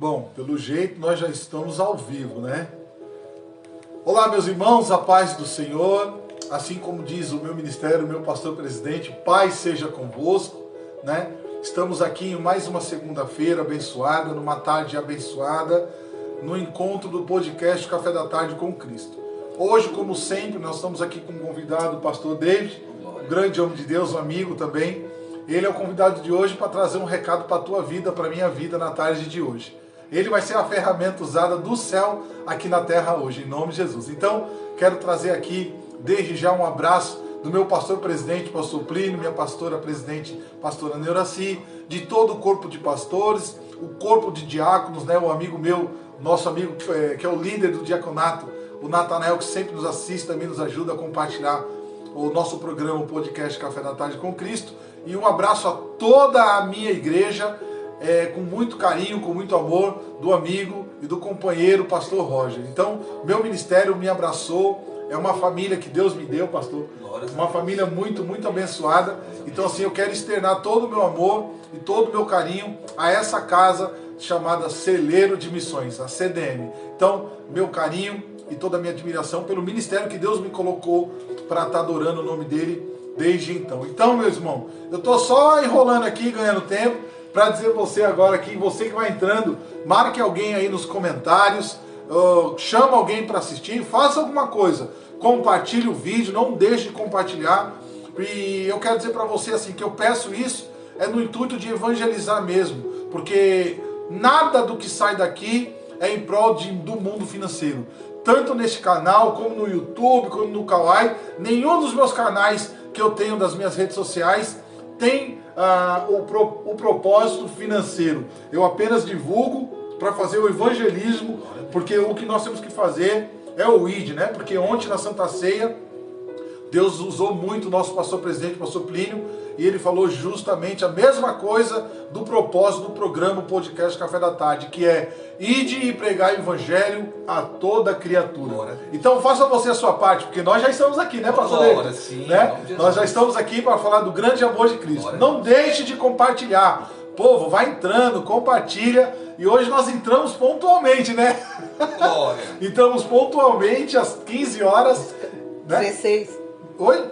Bom, pelo jeito nós já estamos ao vivo, né? Olá, meus irmãos, a paz do Senhor. Assim como diz o meu ministério, o meu pastor presidente, paz seja convosco, né? Estamos aqui em mais uma segunda-feira abençoada, numa tarde abençoada, no encontro do podcast Café da Tarde com Cristo. Hoje, como sempre, nós estamos aqui com um convidado, o pastor David, um grande homem de Deus, um amigo também. Ele é o convidado de hoje para trazer um recado para a tua vida, para a minha vida na tarde de hoje. Ele vai ser a ferramenta usada do céu aqui na terra hoje, em nome de Jesus. Então, quero trazer aqui, desde já, um abraço do meu pastor presidente, pastor Plínio, minha pastora presidente, pastora Neuraci, de todo o corpo de pastores, o corpo de diáconos, né? O amigo meu, nosso amigo que é o líder do diaconato, o Natanael, que sempre nos assiste, também nos ajuda a compartilhar o nosso programa, o podcast Café da Tarde com Cristo. E um abraço a toda a minha igreja, com muito carinho, com muito amor, do amigo e do companheiro pastor Roger. Então, meu ministério me abraçou, é uma família que Deus me deu, pastor, uma família muito, muito abençoada. Então, assim, eu quero externar todo o meu amor e todo o meu carinho a essa casa chamada Celeiro de Missões, a CDM. Então, meu carinho e toda a minha admiração pelo ministério que Deus me colocou para estar adorando o nome dele desde então. Então, meu irmão, eu estou só enrolando aqui, ganhando tempo, para dizer você agora aqui, você que vai entrando, marque alguém aí nos comentários, chama alguém para assistir, faça alguma coisa, compartilhe o vídeo, não deixe de compartilhar. E eu quero dizer para você assim, que eu peço isso no intuito de evangelizar mesmo, porque nada do que sai daqui é em prol do mundo financeiro. Tanto neste canal, como no YouTube, como no Kawaii, nenhum dos meus canais que eu tenho das minhas redes sociais tem o propósito financeiro. Eu apenas divulgo para fazer o evangelismo, porque o que nós temos que fazer é o ID, né? Porque ontem na Santa Ceia, Deus usou muito o nosso pastor presidente, o pastor Plínio, e ele falou justamente a mesma coisa do propósito do programa, o podcast Café da Tarde, que é ide e pregar o evangelho a toda criatura. Então faça você a sua parte, porque nós já estamos aqui, né, pastor? Sim, né? Nós já estamos aqui para falar do grande amor de Cristo. Não deixe de compartilhar. Povo, vai entrando, compartilha. E hoje nós entramos pontualmente, né? Entramos pontualmente às 15 horas. Né? 16. Oi?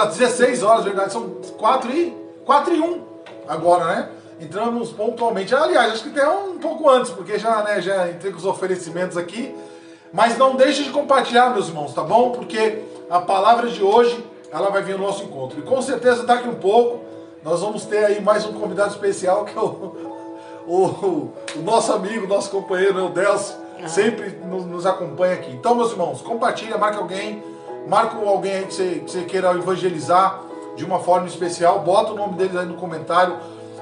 16 horas, verdade. São 4 e 1 agora, né? Entramos pontualmente. Aliás, acho que até um pouco antes, porque já entrei com os oferecimentos aqui. Mas não deixe de compartilhar, meus irmãos, tá bom? Porque a palavra de hoje, ela vai vir ao nosso encontro. E com certeza daqui um pouco, nós vamos ter aí mais um convidado especial, que é o nosso amigo, nosso companheiro, o Delcio, sempre nos acompanha aqui. Então, meus irmãos, compartilha, marca alguém aí que você queira evangelizar de uma forma especial, bota o nome deles aí no comentário.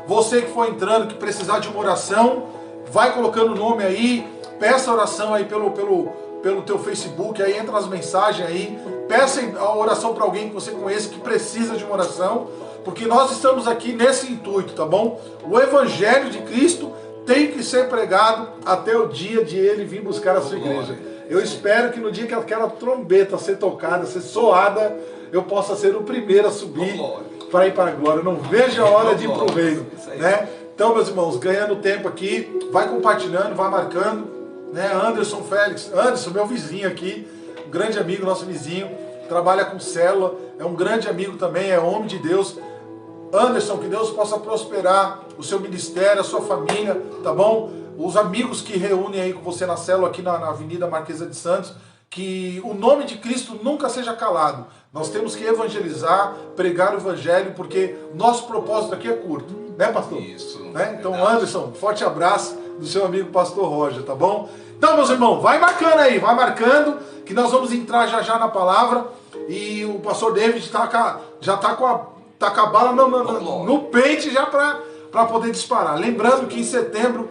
Você que for entrando, que precisar de uma oração, vai colocando o nome aí, peça oração aí pelo teu Facebook, aí entra as mensagens aí, peça a oração para alguém que você conheça que precisa de uma oração, porque nós estamos aqui nesse intuito, tá bom? O Evangelho de Cristo tem que ser pregado até o dia de ele vir buscar a sua igreja. Eu espero que no dia que aquela trombeta ser tocada, ser soada, eu possa ser o primeiro a subir para ir para a glória. Eu não vejo a hora de ir para o reino, né? Então, meus irmãos, ganhando tempo aqui, vai compartilhando, vai marcando, né? Anderson Félix, Anderson, meu vizinho aqui, um grande amigo, nosso vizinho, trabalha com célula, é um grande amigo também, é homem de Deus. Anderson, que Deus possa prosperar o seu ministério, a sua família, tá bom? Os amigos que reúnem aí com você na célula aqui na Avenida Marquesa de Santos, que o nome de Cristo nunca seja calado. Nós temos que evangelizar, pregar o evangelho, porque nosso propósito aqui é curto, né, pastor? Isso. Né? Então, Anderson, forte abraço do seu amigo pastor Roger, tá bom? Então, meus irmãos, vai marcando aí, vai marcando, que nós vamos entrar já na palavra, e o pastor David já tá com a bala no pente já para poder disparar. Lembrando que em setembro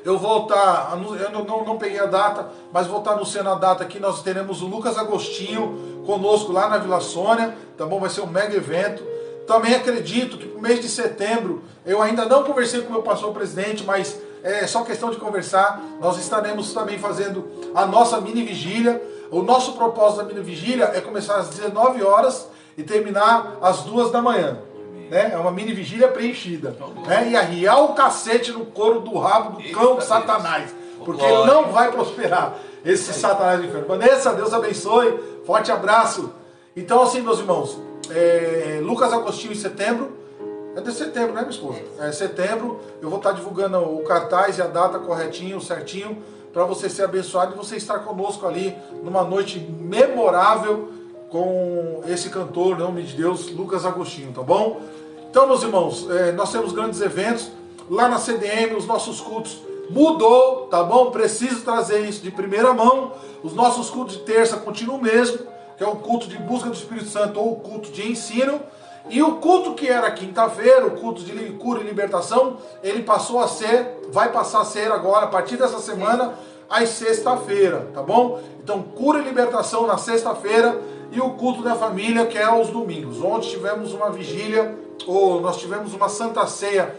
eu vou estar, eu não peguei a data, mas vou estar anunciando a data aqui. Nós teremos o Lucas Agostinho conosco lá na Vila Sônia, tá bom? Vai ser um mega evento. Também acredito que no mês de setembro, eu ainda não conversei com o meu pastor presidente, mas é só questão de conversar. Nós estaremos também fazendo a nossa mini vigília. O nosso propósito da mini vigília é começar às 19 horas e terminar às 2 da manhã. né? É uma mini vigília preenchida, né? E arriar o cacete no couro do rabo do cão de Satanás, porque ele não vai prosperar, esse Satanás do inferno. Vanessa, Deus abençoe, forte abraço. Então assim, meus irmãos, Lucas Agostinho em setembro, é de setembro, né, minha esposa? É setembro, eu vou estar divulgando o cartaz e a data corretinho, certinho, para você ser abençoado e você estar conosco ali numa noite memorável com esse cantor, em nome de Deus, Lucas Agostinho, tá bom? Então, meus irmãos, nós temos grandes eventos lá na CDM, os nossos cultos mudou, tá bom? Preciso trazer isso de primeira mão. Os nossos cultos de terça continuam o mesmo, que é o culto de busca do Espírito Santo ou o culto de ensino. E o culto que era quinta-feira, o culto de cura e libertação, ele vai passar a ser agora, a partir dessa semana, às sexta-feira, tá bom? Então, cura e libertação na sexta-feira e o culto da família, que é aos domingos. Ontem tivemos uma vigília, ou nós tivemos uma santa ceia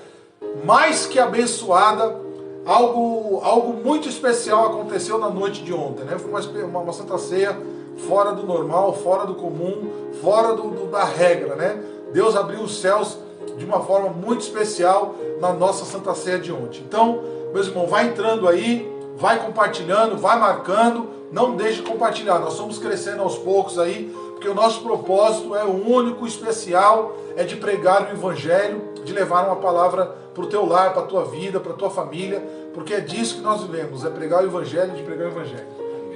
mais que abençoada. Algo muito especial aconteceu na noite de ontem, né? Foi uma santa ceia fora do normal, fora do comum, fora da regra, né? Deus abriu os céus de uma forma muito especial na nossa santa ceia de ontem. Então, meus irmãos, vai entrando aí, vai compartilhando, vai marcando, não deixe de compartilhar. Nós estamos crescendo aos poucos aí, porque o nosso propósito é o único, especial, é de pregar o Evangelho, de levar uma palavra para o teu lar, para a tua vida, para a tua família, porque é disso que nós vivemos, é pregar o Evangelho, de pregar o Evangelho.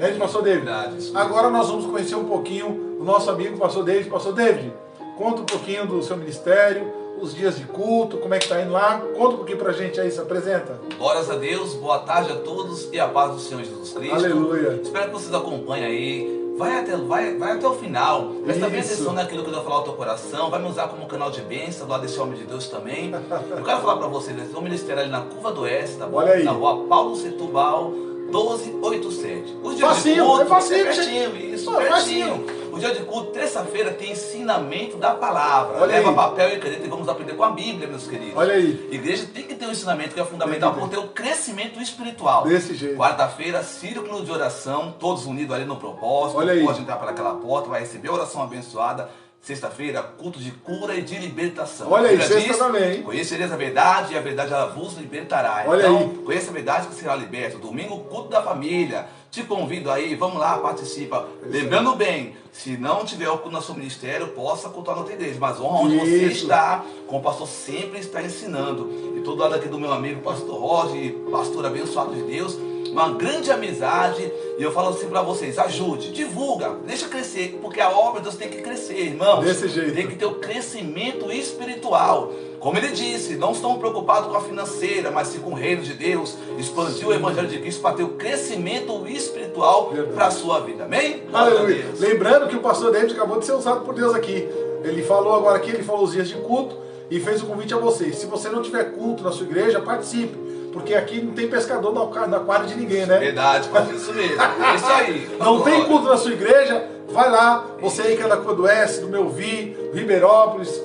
É isso, pastor David? Agora nós vamos conhecer um pouquinho o nosso amigo pastor David. Pastor David, conta um pouquinho do seu ministério, os dias de culto, como é que está indo lá? Conta um pouquinho pra gente aí, se apresenta. Glórias a Deus, boa tarde a todos e a paz do Senhor Jesus Cristo. Aleluia. Espero que vocês acompanhem aí. Vai até o final. Presta bem atenção naquilo que eu vou falar ao teu coração. Vai me usar como canal de bênção lá desse homem de Deus também. Eu quero falar para vocês, o ministério ali na Curva do Oeste, tá bom? Olha aí. Na rua Paulo Setúbal, 1287. Os dias facinho, de culto, é facinho, pertinho, isso, pertinho. O dia de culto, terça-feira, tem ensinamento da palavra. Olha Leva aí. papel e caneta e vamos aprender com a Bíblia, meus queridos. Olha aí. Igreja tem que ter um ensinamento que é fundamental para ter o crescimento espiritual. Desse jeito. Quarta-feira, círculo de oração, todos unidos ali no propósito. Olha aí. Pode entrar por aquela porta, vai receber a oração abençoada. Sexta-feira, culto de cura e de libertação. Olha aí, A Bíblia sexta diz, também, hein? conhecereis a verdade e a verdade ela vos libertará. Olha então, aí. conheça a verdade que será liberto. Domingo, culto da família. Te convido aí, vamos lá, participa. Lembrando bem, se não tiver o culto no seu ministério, possa cultuar na outra igreja. Mas honra onde você está, como o pastor sempre está ensinando. E todo lado aqui do meu amigo, pastor Roger, pastor abençoado de Deus, uma grande amizade. E eu falo assim para vocês, ajude, divulga, deixa crescer, porque a obra de Deus tem que crescer, irmãos. Desse jeito. Tem que ter o crescimento espiritual. Como ele disse, não estamos preocupados com a financeira, mas sim com o reino de Deus. Expandir o evangelho de Cristo para ter o crescimento espiritual para a sua vida. Amém? Aleluia. Lembrando que o pastor David acabou de ser usado por Deus aqui. Ele falou agora aqui, ele falou os dias de culto e fez o convite a vocês. Se você não tiver culto na sua igreja, participe. Porque aqui não tem pescador na quadra de ninguém, né? Verdade, pastor, isso mesmo. É isso aí. Não tem culto na sua igreja? Vai lá. Você aí que é da Curva do Oeste, do Melvi, Ribeirópolis,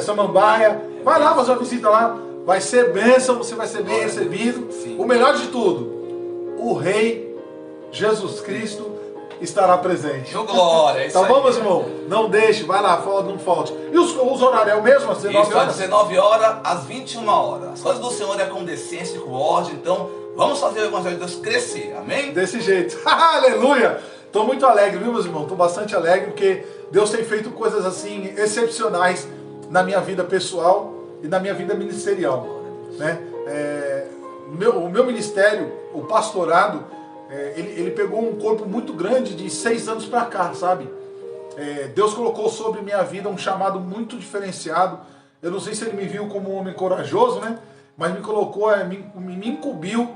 Samambaia. Vai lá fazer uma visita lá. Vai ser bênção, você vai ser bem recebido. Sim. O melhor de tudo, o Rei Jesus Cristo estará presente. Meu glória, é isso Tá bom, aí. meus irmãos? Não deixe, vai lá, não falte. E os horários é o mesmo, às 19 Isso, às horas? 19 horas, às 21 horas. As coisas do Senhor é com decência e com ordem, então vamos fazer o evangelho de Deus crescer, amém? Desse jeito. Aleluia! Estou muito alegre, viu, meus irmãos? Estou bastante alegre porque Deus tem feito coisas assim excepcionais na minha vida pessoal e na minha vida ministerial, né? O meu ministério, o pastorado, ele pegou um corpo muito grande de 6 anos para cá, sabe? Deus colocou sobre minha vida um chamado muito diferenciado. Eu não sei se ele me viu como um homem corajoso, né? Mas me colocou, me incumbiu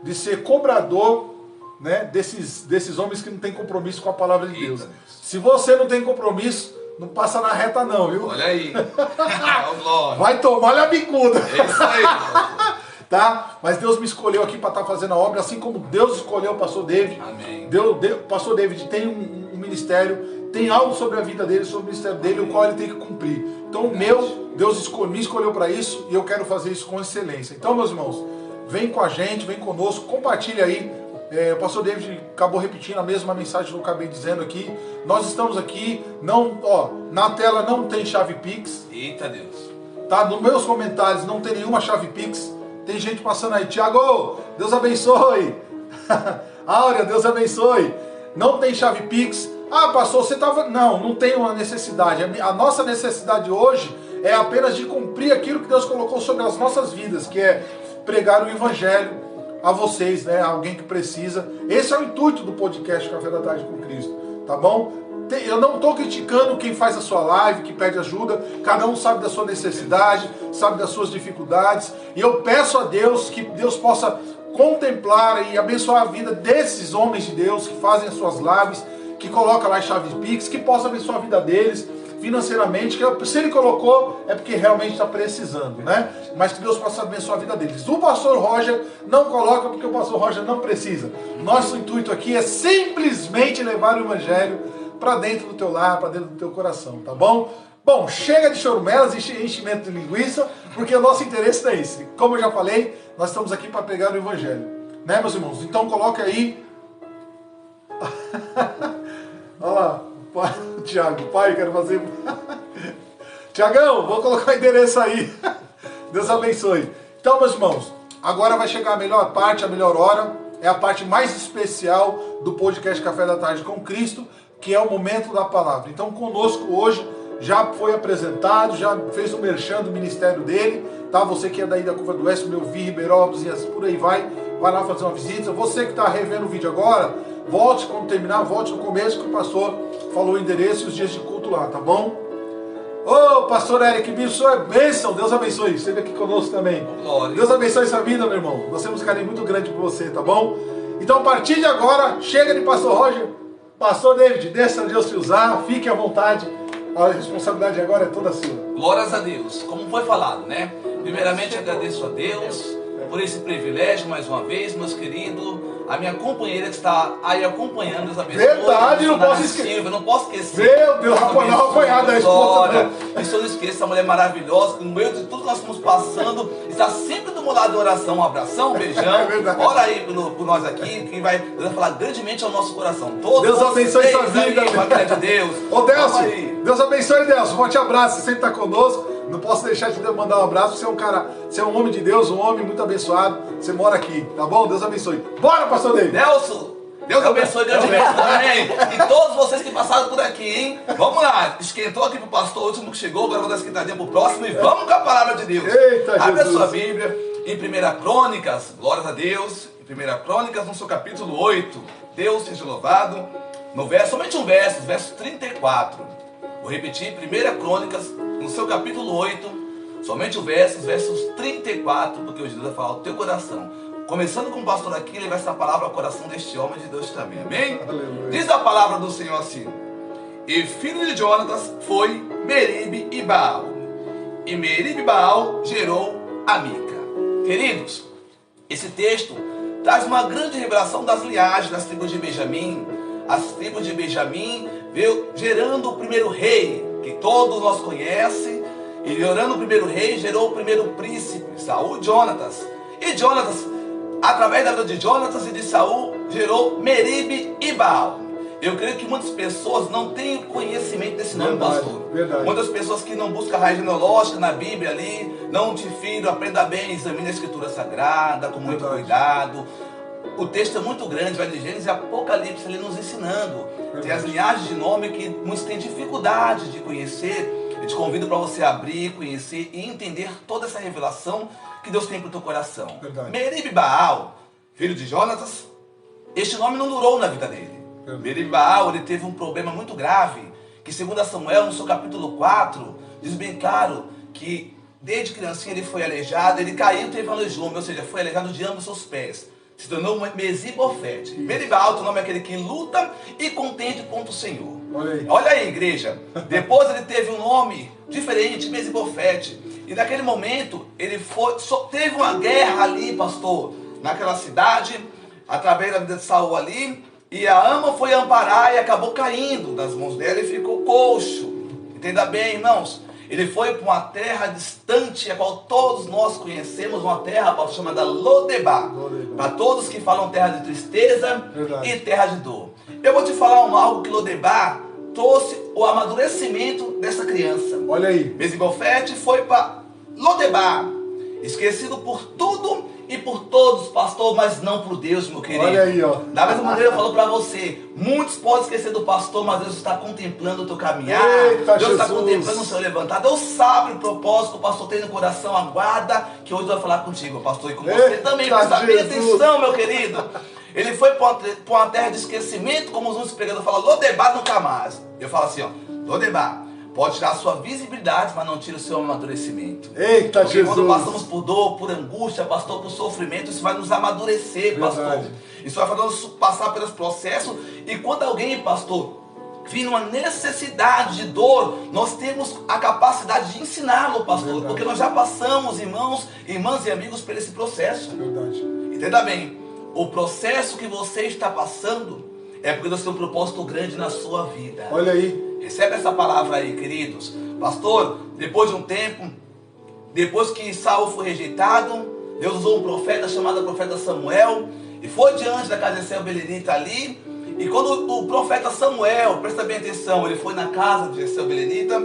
de ser cobrador, né? desses homens que não têm compromisso com a palavra de Deus. Se você não tem compromisso, não passa na reta não, viu? Olha aí. Ó, glória. Vai tomar a bicuda. É isso aí, pastor. Tá? Mas Deus me escolheu aqui para estar fazendo a obra, assim como Deus escolheu o pastor David. Amém. O pastor David tem um ministério, tem algo sobre a vida dele, sobre o ministério dele, o qual ele tem que cumprir. Então o meu, Deus me escolheu para isso e eu quero fazer isso com excelência. Então, meus irmãos, vem com a gente, vem conosco, compartilha aí. O pastor David acabou repetindo a mesma mensagem que eu acabei dizendo aqui. Nós estamos aqui, na tela não tem chave Pix. Eita Deus. tá? Nos meus comentários não tem nenhuma chave Pix. Tem gente passando aí. Tiago, Deus abençoe. Áurea, Deus abençoe. Não tem chave Pix. Ah, pastor, você estava... Não tem uma necessidade. A nossa necessidade hoje é apenas de cumprir aquilo que Deus colocou sobre as nossas vidas, que é pregar o Evangelho a vocês, né? Alguém que precisa. Esse é o intuito do podcast Café da Tarde com Cristo, tá bom? Eu não estou criticando quem faz a sua live, que pede ajuda. Cada um sabe da sua necessidade, sabe das suas dificuldades. E eu peço a Deus que Deus possa contemplar e abençoar a vida desses homens de Deus que fazem as suas lives, que colocam lá chave de Pix, que possa abençoar a vida deles financeiramente, que se ele colocou é porque realmente está precisando, né? Mas que Deus possa abençoar a vida deles. O pastor Roger não coloca porque o pastor Roger não precisa. Nosso intuito aqui é simplesmente levar o Evangelho para dentro do teu lar, para dentro do teu coração, tá bom? Bom, chega de chorumelas e enchimento de linguiça, porque o nosso interesse não é esse. Como eu já falei, nós estamos aqui para pregar o Evangelho, né, meus irmãos? Então coloca aí. Olha lá, o Tiago, pai, quero fazer. Tiagão, vou colocar o endereço aí. Deus abençoe. Então, meus irmãos, agora vai chegar a melhor parte, a melhor hora. É a parte mais especial do podcast Café da Tarde com Cristo, que é o momento da palavra. Então, conosco hoje, já foi apresentado, já fez o merchan do ministério dele, tá? Você que é daí da Curva do Oeste, Melvi, Ribeirópolis e assim por aí vai lá fazer uma visita. Você que está revendo o vídeo agora, volte quando terminar, volte no começo que o pastor falou o endereço e os dias de culto lá, tá bom? Ô, pastor Eric Bispo, é bênção, Deus abençoe, esteve aqui conosco também. Glória. Deus abençoe sua vida, meu irmão. Nós temos um carinho muito grande por você, tá bom? Então, a partir de agora, chega de pastor Roger, pastor David, deixa Deus te usar, fique à vontade. A responsabilidade agora é toda sua. Glórias a Deus, como foi falado, né? Primeiramente agradeço a Deus por esse privilégio, mais uma vez, meus queridos, a minha companheira que está aí acompanhando, Deus abençoe. Verdade, não posso esquecer. Não posso esquecer. Meu Deus, uma apanhada da esposa. Isso eu não esqueço, essa mulher maravilhosa, que no meio de tudo que nós estamos passando, está sempre do meu lado de oração. Um abração, um beijão. É verdade. Ora aí por nós aqui, que vai falar grandemente ao nosso coração. Todos Deus abençoe sua vida. Aí, família de Deus. Ô, Delcio, Deus abençoe, Delcio. Um forte abraço, você sempre está conosco. Não posso deixar de mandar um abraço. Você é um cara, você é um homem de Deus, um homem muito abençoado. Você mora aqui, tá bom? Deus abençoe. Bora, pastor David. Nelson, Deus abençoe grandemente também. E todos vocês que passaram por aqui, hein? Vamos lá. Esquentou aqui pro pastor, o último que chegou. Agora vou dar esquentadinha pro próximo. E vamos com a palavra de Deus. Eita, abre Jesus. a sua Bíblia em 1 Crônicas. Glórias a Deus. Em 1 Crônicas, no seu capítulo 8. Deus seja louvado. No verso, somente um verso 34. Vou repetir, 1 Crônicas, no seu capítulo 8. Somente o versos 34, porque hoje Deus vai falar ao teu coração. Começando com o pastor aqui, ele vai essa palavra ao coração deste homem de Deus também, amém? Aleluia. Diz a palavra do Senhor assim: e filho de Jonatas foi Meribe e Baal, e Meribe e Baal gerou a Mica. Queridos, esse texto traz uma grande revelação das linhagens das tribos de Benjamim. As tribos de Benjamim veio gerando o primeiro rei, que todos nós conhecem. E gerando o primeiro rei, gerou o primeiro príncipe, Saul, Jonatas. E Jonatas, através da vida de Jonatas e de Saul, gerou Meribe e Baal. Eu creio que muitas pessoas não têm conhecimento desse nome, pastor. Verdade. Muitas pessoas que não buscam a raiz genealógica na Bíblia ali, não te filho, aprenda bem, examine a Escritura Sagrada com muito cuidado. O texto é muito grande, vai de Gênesis e Apocalipse ali nos ensinando. Tem as linhagens de nome que muitos têm dificuldade de conhecer. Eu te convido para você abrir, conhecer e entender toda essa revelação que Deus tem para o teu coração. Meribe Baal, filho de Jonatas, este nome não durou na vida dele. Meribe Baal, ele teve um problema muito grave, que segundo Samuel, no seu capítulo 4, diz bem claro que desde criancinha ele foi aleijado, ele caiu e teve um aleijome, ou seja, foi aleijado de ambos os seus pés. Se tornou Mesibofete. Meribe Baal, o nome é aquele que luta e contende contra o Senhor. Olha aí, igreja. Depois ele teve um nome diferente, Mesibofete. E naquele momento, ele teve uma guerra ali, pastor, naquela cidade, através da vida de Saul ali. E a ama foi amparar e acabou caindo das mãos dela e ficou coxo. Entenda bem, irmãos. Ele foi para uma terra distante, a qual todos nós conhecemos, uma terra chamada Lodebar. Para todos que falam terra de tristeza e terra de dor. Eu vou te falar algo que Lodebar trouxe o amadurecimento dessa criança. Olha aí. Mesibofete foi para Lodebar, esquecido por tudo e por todos, pastor, mas não por Deus, meu querido. Olha aí, ó. Da mesma maneira eu falo para você, muitos podem esquecer do pastor, mas Deus está contemplando o teu caminhar. Eita, Deus está Jesus. contemplando o seu levantar. Deus sabe o propósito que o pastor tem no coração. Aguarda que hoje eu vou falar contigo, pastor, e com você também. Presta bem atenção, meu querido. Ele foi para uma terra de esquecimento, como os muitos pregadores falam, Lodebar nunca mais. Eu falo assim, ó, Lodebar pode tirar a sua visibilidade, mas não tira o seu amadurecimento. Eita, porque Jesus. quando passamos por dor, por angústia, pastor, por sofrimento, isso vai nos amadurecer, pastor. Verdade. Isso vai fazer-nos passar pelos processos. E quando alguém, pastor, vir numa necessidade de dor, nós temos a capacidade de ensiná-lo, pastor. Verdade. Porque nós já passamos, irmãs e amigos, por esse processo. Verdade. Entenda bem, o processo que você está passando é porque Deus tem um propósito grande na sua vida. Olha aí. Recebe essa palavra aí, queridos. Pastor, depois de um tempo, depois que Saul foi rejeitado, Deus usou um profeta chamado profeta Samuel, e foi diante da casa de Jessé o belenita ali. E quando o profeta Samuel, presta bem atenção, ele foi na casa de Jessé o belenita,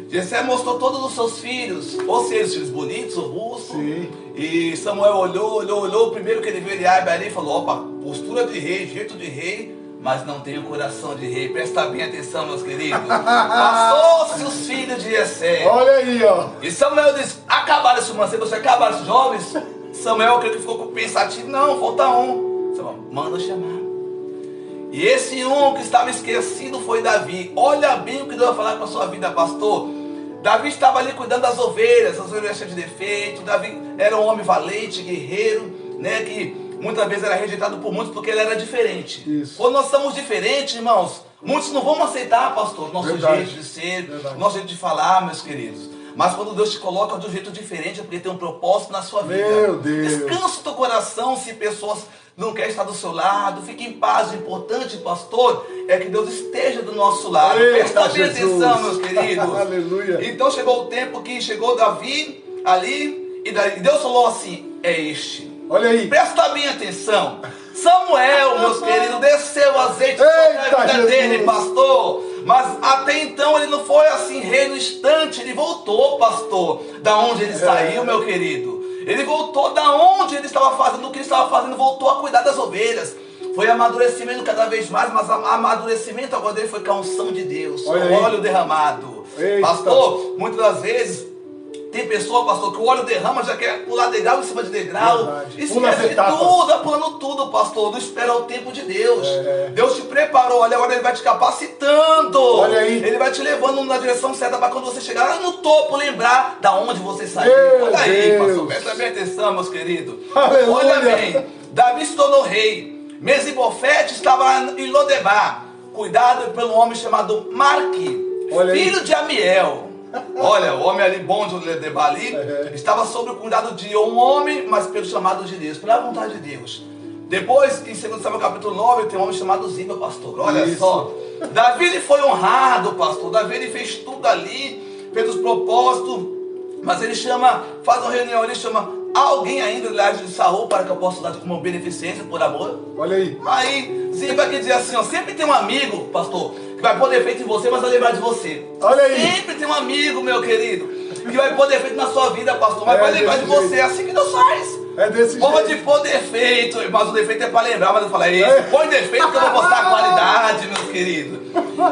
Jessé mostrou todos os seus filhos, ou seja, os filhos bonitos, robustos. Sim. E Samuel olhou, o primeiro que ele viu Eliabe ali e falou, opa, postura de rei, jeito de rei, mas não tem o coração de rei. Presta bem atenção, meus queridos. Passou-se os filhos de Jessé. Olha aí, ó. E Samuel disse, acabaram esses mancebos, você acabaram esses jovens? Samuel, creio que ficou pensativo, não, falta um. Samuel, manda chamar. E esse um que estava esquecido foi Davi. Olha bem o que Deus vai falar com a sua vida, pastor. Davi estava ali cuidando das ovelhas cheias de defeito. Davi era um homem valente, guerreiro, né, que muitas vezes era rejeitado por muitos porque ele era diferente. Isso. Quando nós somos diferentes, irmãos, muitos não vão aceitar, pastor, nosso Verdade. jeito de ser, Verdade. nosso jeito de falar, meus queridos. Mas quando Deus te coloca de um jeito diferente, é porque tem um propósito na sua vida. Meu Deus. Descansa o teu coração se pessoas não querem estar do seu lado. Fique em paz. O importante, pastor, é que Deus esteja do nosso lado. Eita, Presta bem Jesus. atenção, meus queridos. Aleluia. Então chegou o tempo que chegou Davi ali, e Deus falou assim, é este. Olha aí. Presta bem atenção. Samuel, meus queridos, desceu o azeite sobre a vida dele, pastor. Mas até então ele não foi assim, rei no instante. Ele voltou, pastor, da onde ele saiu, meu querido. Ele voltou da onde ele estava fazendo, o que ele estava fazendo, voltou a cuidar das ovelhas. Foi amadurecimento cada vez mais, mas amadurecimento agora dele foi com a unção de Deus, com o óleo derramado. Eita. Pastor, muitas das vezes tem pessoa, pastor, que o óleo derrama, já quer pular degrau em cima de degrau. Verdade. Esquece de tudo, vai pulando tudo, pastor. Não espera o tempo de Deus. Deus te preparou, olha, agora Ele vai te capacitando. Olha aí. Ele vai te levando na direção certa para quando você chegar lá no topo, lembrar da onde você saiu. Meu Olha aí, Deus. pastor, presta bem atenção, meus queridos. Aleluia. Olha bem, Davi se tornou rei. Mesibofete estava em Lodebar, cuidado pelo homem chamado Marque, Olha aí. filho de Amiel. Olha, o homem ali bom de Lodebar ali, estava sob o cuidado de um homem, mas pelo chamado de Deus, pela vontade de Deus. Depois, em 2 Samuel capítulo 9, tem um homem chamado Ziba, pastor. Olha Isso. só. Davi ele foi honrado, pastor. Davi ele fez tudo ali, fez os propósitos, mas ele chama, faz uma reunião, ele chama alguém ainda do lado de Saul para que eu possa dar como beneficência por amor. Olha aí. Aí, Ziba que diz assim, ó, sempre tem um amigo, pastor, que vai pôr defeito em você, mas vai lembrar de você. Olha aí. Sempre tem um amigo, meu querido, que vai pôr defeito na sua vida, pastor, mas vai lembrar de desse você. jeito. É assim que Deus faz. É desse Pode jeito. pôr defeito, mas o defeito é para lembrar, mas eu falei, põe defeito que eu vou mostrar a qualidade, meus queridos.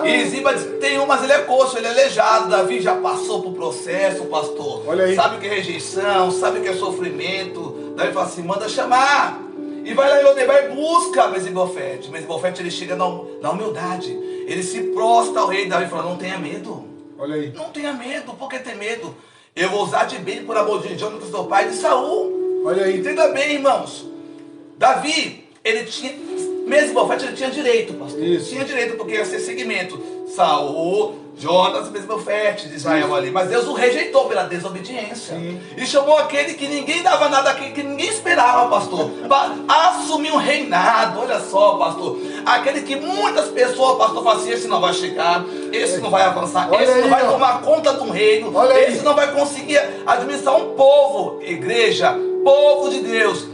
E Ziba diz, tem um, mas ele é coxo, ele é aleijado. Davi já passou por processo, pastor. Olha aí. Sabe o que é rejeição, sabe o que é sofrimento. Davi fala assim, manda chamar. E vai lá em Lodebar e busca Mesibofete. Mesibofete ele chega na humildade. Ele se prostra ao rei. Davi fala, não tenha medo. Olha aí. Não tenha medo, por que ter medo? Eu vou usar de bem por amor de Jonatas, seu pai, de Saul. Olha aí. Entenda bem, irmãos. Davi, ele tinha, Mesibofete, ele tinha direito, pastor. Isso. Tinha direito, porque ia ser segmento. Saul, Jonas e Mesibofete de Israel ali. Mas Deus o rejeitou pela desobediência. Sim. E chamou aquele que ninguém dava nada, que ninguém esperava, pastor, para assumir um reinado. Olha só, pastor. Aquele que muitas pessoas, pastor, falam assim, esse não vai chegar, esse não vai avançar, Olha esse aí, não vai ó. tomar conta de um reino, Olha aí. esse não vai conseguir administrar um povo. Igreja, povo de Deus.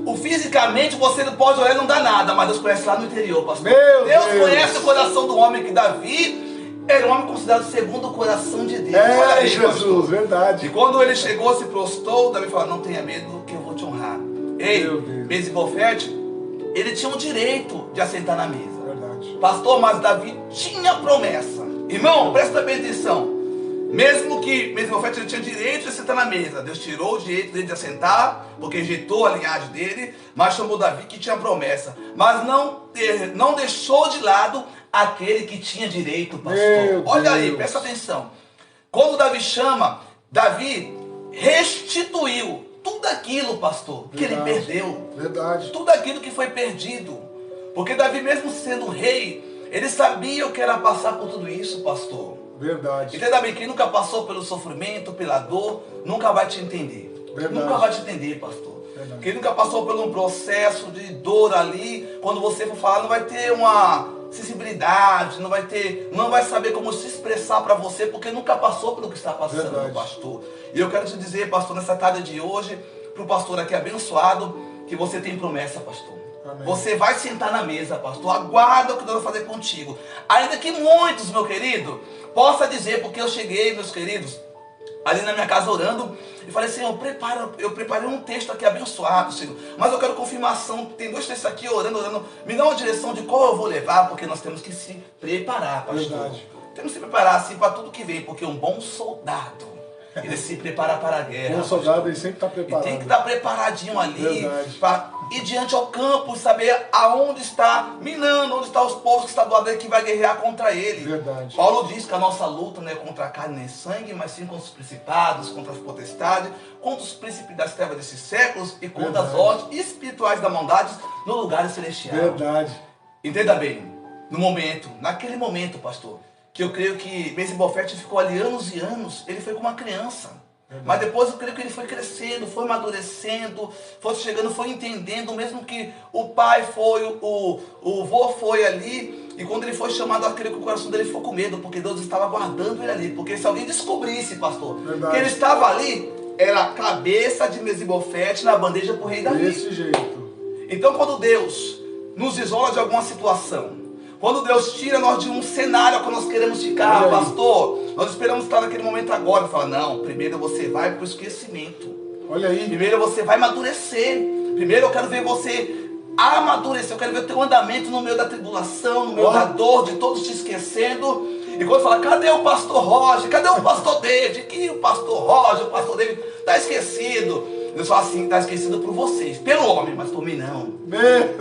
O fisicamente você não pode olhar e não dá nada, mas Deus conhece lá no interior, pastor. Meu Deus Deus. conhece o coração do homem, que Davi Era um homem considerado segundo o coração de Deus. Olha aí, Jesus, pastor. verdade. E quando ele chegou, se prostrou, Davi falou: não tenha medo que eu vou te honrar. Ei, Mesibofete, ele tinha o direito de assentar na mesa. Verdade. Pastor, mas Davi tinha promessa. Irmão, presta bem atenção. Mesmo que Mesibofete ele tinha direito de assentar na mesa, Deus tirou o direito dele de assentar, porque rejeitou a linhagem dele, mas chamou Davi que tinha promessa. Mas não deixou de lado aquele que tinha direito, pastor. Olha aí, presta atenção. Quando Davi chama, Davi restituiu tudo aquilo, pastor, que ele perdeu. Verdade. Tudo aquilo que foi perdido. Porque Davi, mesmo sendo rei, ele sabia o que era passar por tudo isso, pastor. Verdade. Entenda bem, quem nunca passou pelo sofrimento, pela dor, nunca vai te entender. Verdade. Nunca vai te entender, pastor. Verdade. Quem nunca passou por um processo de dor ali, quando você for falar, não vai ter uma sensibilidade, não vai saber como se expressar para você, porque nunca passou pelo que está passando, Verdade. pastor. E eu quero te dizer, pastor, nessa tarde de hoje, para o pastor aqui abençoado, que você tem promessa, pastor. Amém. Você vai sentar na mesa, pastor. Aguarda o que Deus vai fazer contigo. Ainda que muitos, meu querido, possa dizer, porque eu cheguei, meus queridos, ali na minha casa orando, e falei: Senhor, eu preparei um texto aqui abençoado, Senhor, mas eu quero confirmação. Tem 2 textos aqui orando, me dá uma direção de qual eu vou levar, porque nós temos que se preparar, pastor. Verdade. Temos que se preparar assim para tudo que vem, porque um bom soldado, ele se prepara para a guerra. Um soldado, ele sempre está preparado. E tem que estar preparadinho ali para ir diante ao campo, saber aonde está minando, onde estão os povos que estão do lado dele, que vai guerrear contra ele. Verdade. Paulo diz que a nossa luta não é contra a carne nem sangue, mas sim contra os principados, contra as potestades, contra os príncipes das trevas desses séculos e contra as ordens espirituais da maldade no lugar celestial. Verdade. Entenda bem, naquele momento, pastor, que eu creio que Mesibofete ficou ali anos e anos, ele foi como uma criança. Mas depois eu creio que ele foi crescendo, foi amadurecendo, foi chegando, foi entendendo, mesmo que o pai foi, o vô foi ali, e quando ele foi chamado, eu creio que o coração dele ficou com medo, porque Deus estava guardando ele ali. Porque se alguém descobrisse, pastor, que ele estava ali, era a cabeça de Mesibofete na bandeja para o rei Davi. Desse jeito. Então, quando Deus nos isola de alguma situação, quando Deus tira nós de um cenário que nós queremos ficar, pastor, nós esperamos estar naquele momento agora. Fala: não, primeiro você vai para o esquecimento. Olha aí. Primeiro você vai amadurecer. Primeiro eu quero ver você amadurecer. Eu quero ver o teu andamento no meio da tribulação, no meio da dor, de todos te esquecendo. E quando fala: cadê o pastor Roger? Cadê o pastor David? Que o pastor Roger, o pastor David está esquecido. Eu sou assim, está esquecido por vocês, pelo homem, mas por mim não.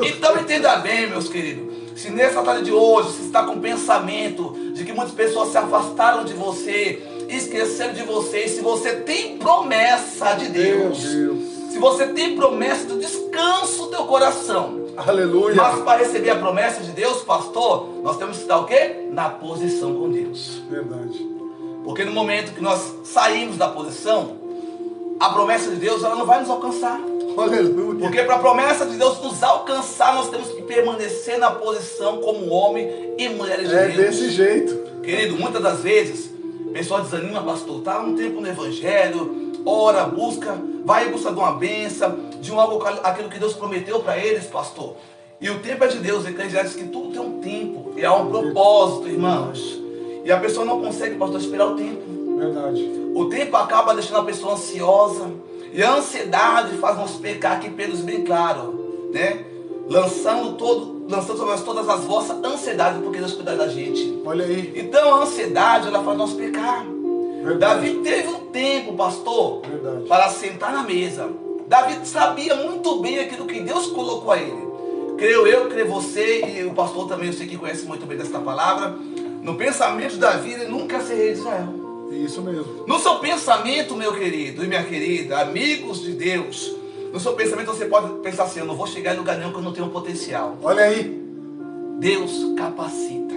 Então entenda bem, meus queridos. Se nessa tarde de hoje você está com o pensamento de que muitas pessoas se afastaram de você, esqueceram de você, se você tem promessa de Deus, se você tem promessa do descanso do teu coração, aleluia. Mas para receber a promessa de Deus, pastor, nós temos que estar o quê? Na posição com Deus. Verdade. Porque no momento que nós saímos da posição, a promessa de Deus ela não vai nos alcançar. Aleluia. Porque para a promessa de Deus nos alcançar, nós temos que permanecer na posição como homem e mulheres de Deus. É desse jeito. Querido, muitas das vezes, o pessoal desanima, pastor, está um tempo no evangelho, ora, busca, vai em busca de uma bênção, de aquilo que Deus prometeu para eles, pastor. E o tempo é de Deus, Eclesiastes diz que tudo tem um tempo, e há um propósito, irmãos. E a pessoa não consegue, pastor, esperar o tempo. Verdade. O tempo acaba deixando a pessoa ansiosa. E a ansiedade faz nós pecar, aqui Pedro bem claro, né? Lançando sobre nós todas as vossas ansiedades, porque Deus cuida da gente. Olha aí. Então a ansiedade, ela faz nós pecar. Verdade. Davi teve um tempo, pastor, para sentar na mesa. Davi sabia muito bem aquilo que Deus colocou a ele. Creio eu, creio você, e o pastor também, eu sei que conhece muito bem desta palavra. No pensamento de Davi, ele nunca ser rei de Israel. Isso mesmo. No seu pensamento, meu querido e minha querida, amigos de Deus, no seu pensamento você pode pensar assim: eu não vou chegar em lugar nenhum que eu não tenho potencial. Olha aí. Deus capacita.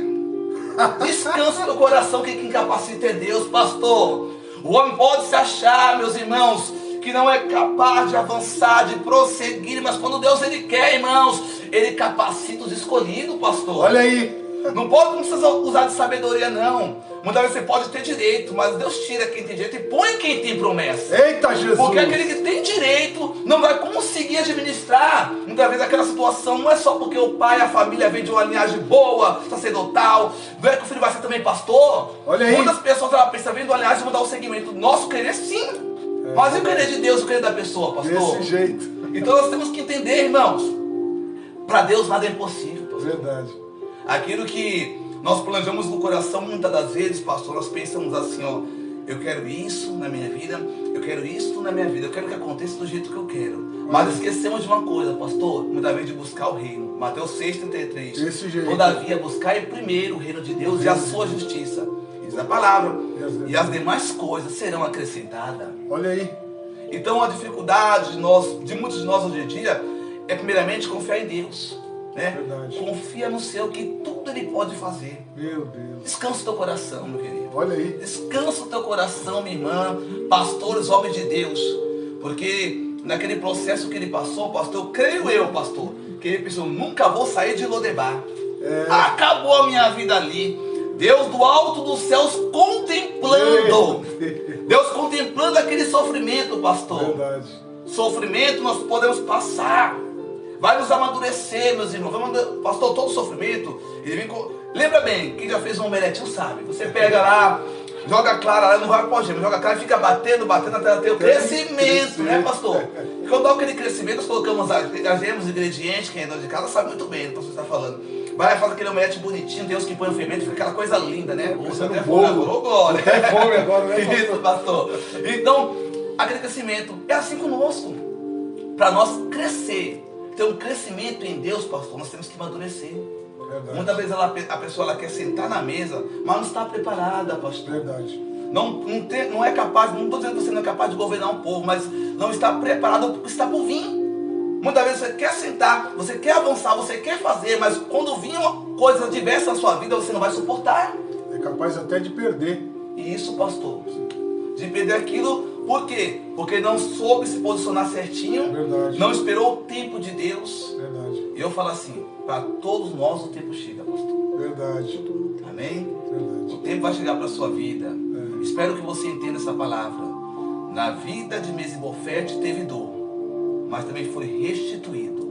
Descansa no coração que quem capacita é Deus, pastor. O homem pode se achar, meus irmãos, que não é capaz de avançar, de prosseguir, mas quando Deus ele quer, irmãos, ele capacita os escolhidos, pastor. Olha aí. Não precisa usar de sabedoria, não. Muitas vezes você pode ter direito, mas Deus tira quem tem direito e põe quem tem promessa. Eita, Jesus! Porque aquele que tem direito não vai conseguir administrar. Muitas vezes aquela situação não é só porque o pai, a família vem de uma linhagem boa, sacerdotal, não é que o filho vai ser também pastor. Olha aí. Muitas pessoas pensam, vem de uma linhagem, mudar o segmento. Nosso querer sim. Mas e o querer de Deus, o querer da pessoa, pastor? Desse jeito. Então nós temos que entender, irmãos. Para Deus nada é impossível, pastor. Verdade. Aquilo que nós planejamos no coração, muitas das vezes, pastor, nós pensamos assim, ó, eu quero isso na minha vida, eu quero isso na minha vida, eu quero que aconteça do jeito que eu quero. Mas esquecemos de uma coisa, pastor, muitas vezes de buscar o reino. Mateus 6,33. Desse jeito. Todavia, buscai primeiro o reino de Deus e a sua justiça. Diz a palavra. E as demais coisas serão acrescentadas. Olha aí. Então a dificuldade de muitos de nós hoje em dia é primeiramente confiar em Deus. Né? Verdade. Confia no Senhor que tudo Ele pode fazer. Meu Deus. Descansa o teu coração, meu querido. Olha aí. Descansa o teu coração, minha irmã, pastores, homens de Deus. Porque naquele processo que ele passou, pastor, creio eu, pastor, que ele pensou, nunca vou sair de Lodebar. Acabou a minha vida ali. Deus do alto dos céus contemplando. Deus contemplando aquele sofrimento, pastor. Verdade. Sofrimento nós podemos passar. Vai nos amadurecer, meus irmãos. Pastor, todo sofrimento, ele vem com... Lembra bem, quem já fez um omeletinho sabe. Você pega lá, joga clara lá, não vai pôr gema, joga clara e fica batendo até ter o crescimento, né, pastor? E quando dá aquele crescimento, nós colocamos as gemas, os ingredientes, quem é dono de casa sabe muito bem do que você está falando. Vai fazer aquele omelete bonitinho, Deus que põe o fermento, fica aquela coisa linda, né? Você até fome agora, ô glória. Até fome agora, né, pastor? Isso, pastor. Então, aquele crescimento é assim conosco. Para nós crescer, ter um crescimento em Deus, pastor, nós temos que amadurecer. Verdade. Muitas vezes a pessoa quer sentar na mesa, mas não está preparada, pastor. Verdade. Não é capaz, não estou dizendo que você não é capaz de governar um povo, mas não está preparado porque está por vir. Muitas vezes você quer sentar, você quer avançar, você quer fazer, mas quando vir uma coisa diversa na sua vida, você não vai suportar. É capaz até de perder. E isso, pastor, de perder aquilo, por quê? Porque não soube se posicionar certinho, Verdade. não esperou o tempo de Deus. Verdade. E eu falo assim, para todos nós o tempo chega, pastor. Verdade. Amém? Verdade. O tempo vai chegar para a sua vida. Espero que você entenda essa palavra. Na vida de Mesibofete teve dor, mas também foi restituído.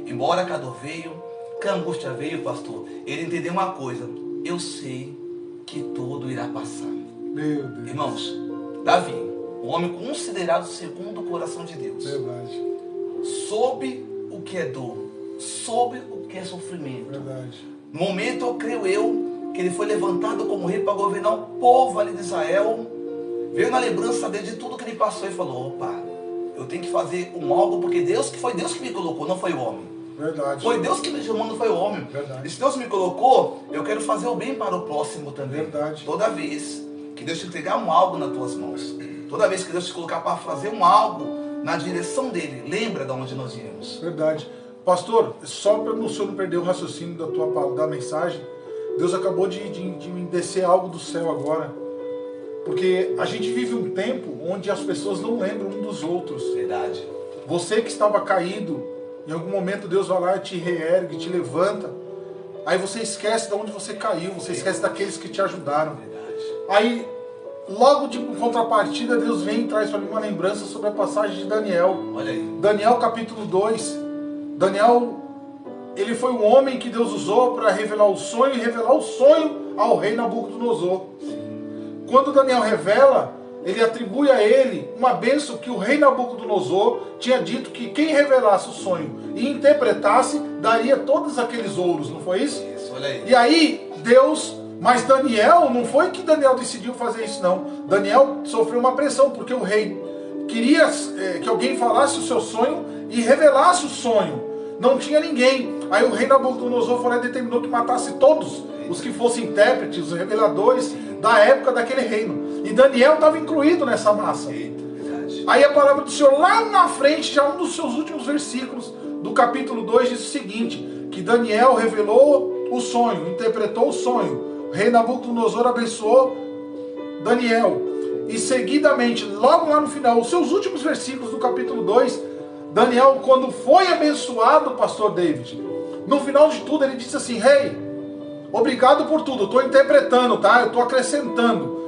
Embora que a dor veio, que a angústia veio, pastor, ele entendeu uma coisa: eu sei que tudo irá passar. Meu Deus. Irmãos, Davi, um homem considerado segundo o coração de Deus, Verdade. soube o que é dor, soube o que é sofrimento. Verdade. No momento, eu creio que ele foi levantado como rei para governar o povo ali de Israel. Veio na lembrança dele de tudo que ele passou e falou: opa, eu tenho que fazer algo, porque foi Deus que me colocou, não foi o homem. Verdade. Foi Deus que me chamou, não foi o homem. Verdade. E se Deus me colocou, eu quero fazer o bem para o próximo também. Verdade. Toda vez que Deus te entregar algo nas tuas mãos, toda vez que Deus te colocar para fazer algo na direção dele, lembra de onde nós viemos. Verdade. Pastor, só para o senhor não perder o raciocínio da mensagem, Deus acabou de me descer algo do céu agora. Porque a gente vive um tempo onde as pessoas não lembram um dos outros. Verdade. Você que estava caído, em algum momento Deus vai lá e te reergue, te levanta. Aí você esquece de onde você caiu, você esquece daqueles que te ajudaram. Verdade. Aí, logo de contrapartida, Deus vem e traz para mim uma lembrança sobre a passagem de Daniel. Olha aí. Daniel capítulo 2. Daniel, ele foi um homem que Deus usou para revelar o sonho e revelar o sonho ao rei Nabucodonosor. Quando Daniel revela, ele atribui a ele uma bênção que o rei Nabucodonosor tinha dito que quem revelasse o sonho e interpretasse, daria todos aqueles ouros, não foi isso? Isso, olha aí. E aí, Deus... Mas Daniel, não foi que Daniel decidiu fazer isso, não. Daniel sofreu uma pressão, porque o rei queria que alguém falasse o seu sonho e revelasse o sonho. Não tinha ninguém. Aí o rei Nabucodonosor foi lá e determinou que matasse todos os que fossem intérpretes, os reveladores da época daquele reino. E Daniel estava incluído nessa massa. Aí a palavra do Senhor, lá na frente, já um dos seus últimos versículos do capítulo 2, diz o seguinte: que Daniel revelou o sonho, interpretou o sonho. O rei Nabucodonosor abençoou Daniel. E seguidamente, logo lá no final, os seus últimos versículos do capítulo 2, Daniel, quando foi abençoado, pastor David, no final de tudo ele disse assim: rei, obrigado por tudo. Eu estou interpretando, tá? Eu estou acrescentando.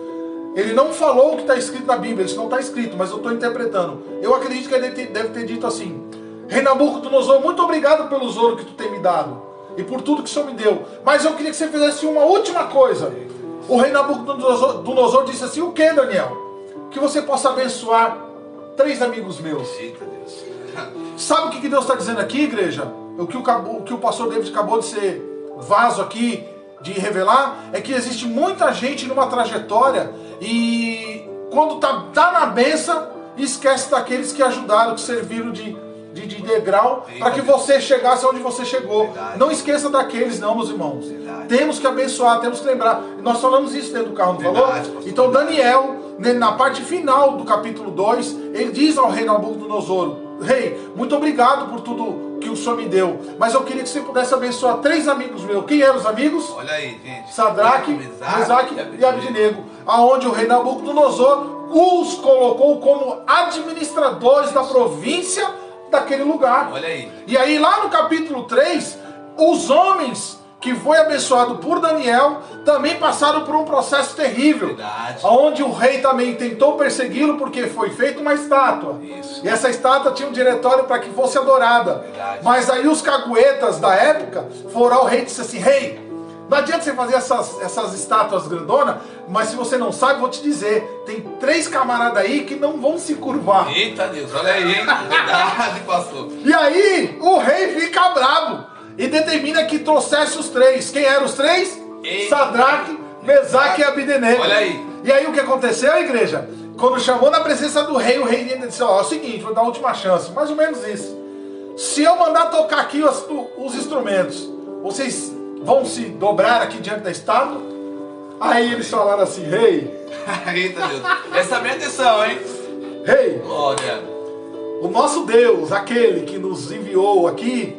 Ele não falou o que está escrito na Bíblia, isso não está escrito, mas eu estou interpretando. Eu acredito que ele deve ter dito assim: Rei Nabucodonosor, muito obrigado pelo ouro que tu tem me dado e por tudo que o Senhor me deu. Mas eu queria que você fizesse uma última coisa. O rei Nabucodonosor disse assim: o que, Daniel? Que você possa abençoar 3 amigos meus. Eita Deus. Sabe o que Deus está dizendo aqui, igreja? O que o pastor David acabou de ser vaso aqui de revelar é que existe muita gente numa trajetória e quando tá na bênção, esquece daqueles que ajudaram, que serviram de degrau para que você chegasse onde você chegou. Verdade. Não esqueça daqueles, não, meus irmãos. Verdade. Temos que abençoar, temos que lembrar. Nós falamos isso dentro do carro, não Verdade, falou? pastor. Então Daniel, na parte final do capítulo 2, ele diz ao rei Nabucodonosor: Rei, muito obrigado por tudo que o Senhor me deu, mas eu queria que você pudesse abençoar 3 amigos meus. Quem eram os amigos? Olha aí, gente. Sadraque, Mesaque e Abednego. Aonde o rei Nabucodonosor os colocou como administradores da província daquele lugar. Olha aí. E aí lá no capítulo 3, os homens que foi abençoado por Daniel também passaram por um processo terrível. Verdade. Onde o rei também tentou persegui-lo porque foi feita uma estátua. Isso. E essa estátua tinha um diretório para que fosse adorada. Verdade. Mas aí os caguetas da época foram ao rei e disse assim: Rei, não adianta você fazer essas estátuas grandonas, mas se você não sabe, vou te dizer, tem 3 camaradas aí que não vão se curvar. Eita Deus, olha aí, hein? Verdade, pastor. E aí o rei fica bravo e determina que trouxesse os 3. Quem eram os 3? Eita. Sadraque, Mesaque e Abednego. Olha aí. E aí o que aconteceu, igreja? Quando chamou na presença do rei, o rei disse: ó, é o seguinte, vou dar a última chance. Mais ou menos isso. Se eu mandar tocar aqui os instrumentos, vocês vão se dobrar aqui diante da estátua? Aí eles falaram assim: Rei, Eita Deus. Essa é a minha atenção, hein? rei, Glória. o nosso Deus, aquele que nos enviou aqui,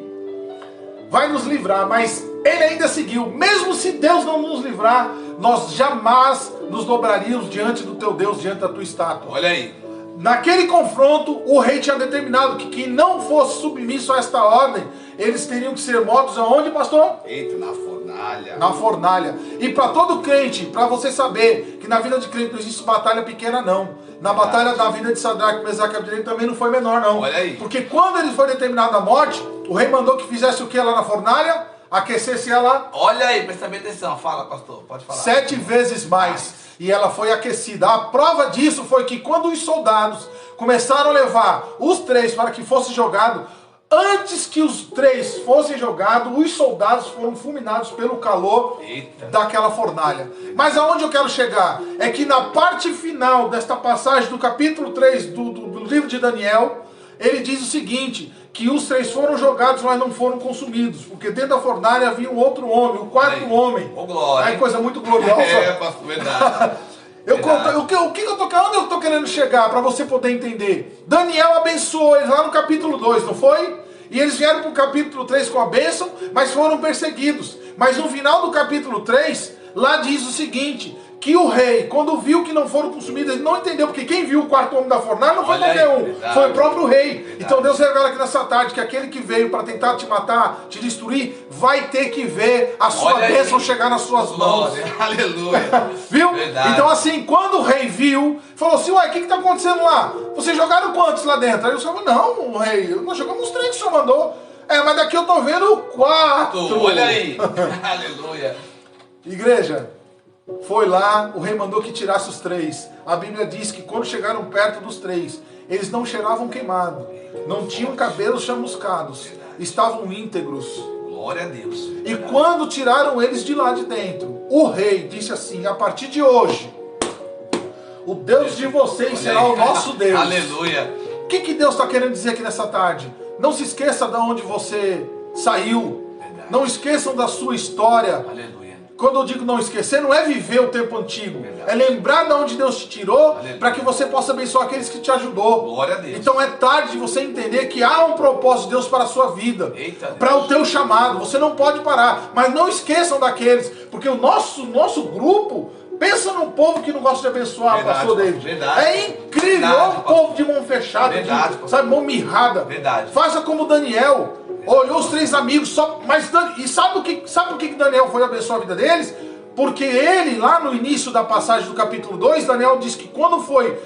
vai nos livrar, mas ele ainda seguiu. Mesmo se Deus não nos livrar, nós jamais nos dobraríamos diante do teu Deus, diante da tua estátua. Olha aí. Naquele confronto, o rei tinha determinado que quem não fosse submisso a esta ordem, eles teriam que ser mortos aonde, pastor? Eita, na fornalha. Na fornalha. E para todo crente, para você saber que na vida de crente não existe batalha pequena, não. Na batalha da vida de Sadraque, Mesaque e Abednego também não foi menor, não. Olha aí. Porque quando ele foi determinado a morte, o rei mandou que fizesse o que lá na fornalha? Aquecesse ela Olha aí, presta bem atenção. Fala, pastor, pode falar. 7 vezes mais. E ela foi aquecida. A prova disso foi que quando os soldados começaram a levar os 3 para que fosse jogado, antes que os 3 fossem jogados, os soldados foram fulminados pelo calor Eita. daquela fornalha. Mas aonde eu quero chegar? É que na parte final desta passagem do capítulo 3 do livro de Daniel, ele diz o seguinte: que os 3 foram jogados, mas não foram consumidos, porque dentro da fornalha havia um outro homem, o 4º homem. Ô, glória. Aí coisa muito gloriosa. É, pastor, verdade. Verdade. O que eu tô, onde eu tô querendo chegar para você poder entender? Daniel abençoou eles lá no capítulo 2, não foi? E eles vieram para o capítulo 3 com a bênção, mas foram perseguidos. Mas no final do capítulo 3, lá diz o seguinte: que o rei, quando viu que não foram consumidos, ele não entendeu, porque quem viu o 4º homem da fornalha não foi Olha aí, qualquer um, verdade. foi o próprio rei. Verdade. Então Deus revela aqui nessa tarde que aquele que veio para tentar te matar, te destruir, vai ter que ver a sua Olha aí. bênção chegar nas suas mãos. Glória. Aleluia. Viu? Verdade. Então assim, quando o rei viu, falou assim: ué, o que está acontecendo lá? Vocês jogaram quantos lá dentro? Aí o senhor falou: não, rei, nós jogamos os 3 que o senhor mandou. É, mas daqui eu tô vendo 4. Olha aí. Aleluia. Igreja, foi lá, o rei mandou que tirasse os 3. A Bíblia diz que quando chegaram perto dos 3, eles não cheiravam queimado, não tinham cabelos chamuscados, estavam íntegros. Glória a Deus. E quando tiraram eles de lá de dentro, o rei disse assim: a partir de hoje, o Deus de vocês será o nosso Deus. Aleluia. O que Deus está querendo dizer aqui nessa tarde? Não se esqueça de onde você saiu. Verdade. Não esqueçam da sua história. Aleluia. Quando eu digo não esquecer, não é viver o tempo antigo. Verdade. É lembrar de onde Deus te tirou, Aleluia. para que você possa abençoar aqueles que te ajudou. Glória a Deus. Então é tarde de você entender que há um propósito de Deus para a sua vida. Eita Deus. Para o teu chamado. Você não pode parar. Mas não esqueçam daqueles. Porque o nosso grupo... Pensa num povo que não gosta de abençoar, Verdade, pastor David. verdade. É incrível. Verdade, Olha o povo de mão fechada, Verdade, sabe, mão mirrada. Verdade. Faça como Daniel. Olhou os 3 amigos, e sabe por que Daniel foi abençoar a vida deles? Porque ele, lá no início da passagem do capítulo 2, Daniel diz que quando foi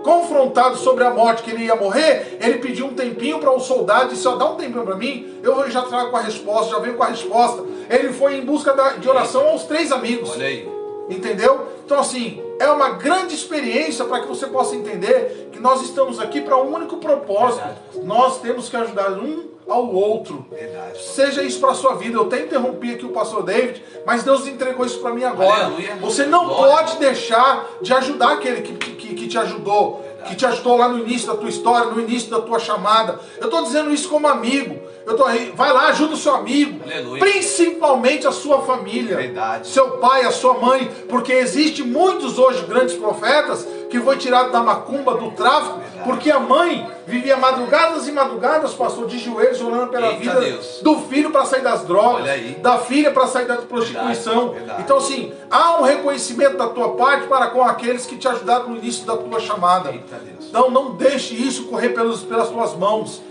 confrontado sobre a morte, que ele ia morrer, ele pediu um tempinho para um soldado, disse, dá um tempinho para mim, eu já trago com a resposta, já venho com a resposta. Ele foi em busca de oração aos 3 amigos. Olha aí. Entendeu? Então assim, é uma grande experiência para que você possa entender que nós estamos aqui para um único propósito. Verdade. Nós temos que ajudar um ao outro. Verdade. Seja isso para a sua vida. Eu até interrompi aqui o pastor David, mas Deus entregou isso para mim agora. Aleluia. Você não pode deixar de ajudar aquele que te ajudou. Que te ajudou lá no início da tua história, no início da tua chamada. Eu estou dizendo isso como amigo. Vai lá, ajuda o seu amigo. Aleluia. Principalmente a sua família. Verdade. Seu pai, a sua mãe. Porque existe muitos hoje grandes profetas que foi tirado da macumba, do tráfico. Verdade. Porque a mãe vivia madrugadas e madrugadas, pastor, de joelhos, orando pela vida do filho para sair das drogas. Da filha para sair da prostituição. Verdade. Então assim, há um reconhecimento da tua parte para com aqueles que te ajudaram no início da tua chamada. Então não deixe isso correr pelas tuas mãos.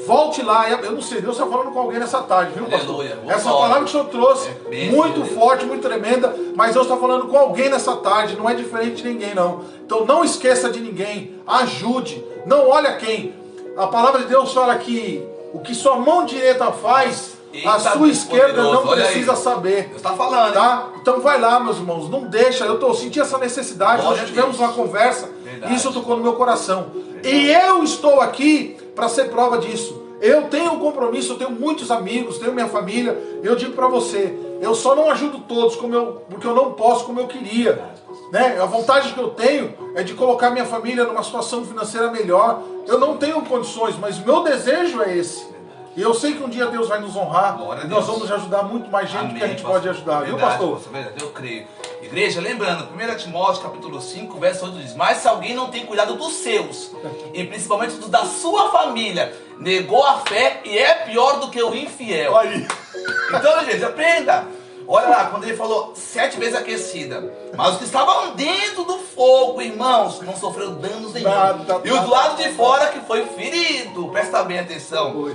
Volte lá. Eu não sei, Deus está falando com alguém nessa tarde, viu, pastor? Aleluia. Essa palavra que o senhor trouxe, muito forte, muito tremenda, mas Deus está falando com alguém nessa tarde, não é diferente de ninguém, não. Então não esqueça de ninguém, ajude, não olhe a quem. A palavra de Deus fala que o que sua mão direita faz, a sua esquerda não precisa saber. Deus está falando, tá? Então vai lá, meus irmãos, não deixa. Eu senti essa necessidade, nós tivemos uma conversa, isso tocou no meu coração. E eu estou aqui para ser prova disso. Eu tenho um compromisso, eu tenho muitos amigos, tenho minha família. Eu digo para você, eu só não ajudo todos porque eu não posso como eu queria. Né? A vontade que eu tenho é de colocar minha família numa situação financeira melhor. Eu não tenho condições, mas o meu desejo é esse. E eu sei que um dia Deus vai nos honrar e nós vamos ajudar muito mais gente que a gente pode ajudar. Viu, pastor? Verdade, eu creio. Igreja, lembrando, 1 Timóteo capítulo 5, verso 8 diz, mas se alguém não tem cuidado dos seus, e principalmente dos da sua família, negou a fé e é pior do que o infiel. Aí. Então, gente, aprenda. Olha lá, quando ele falou 7 vezes aquecida, mas os que estavam dentro do fogo, irmãos, não sofreram danos nenhum. E o do lado de fora que foi ferido, presta bem atenção.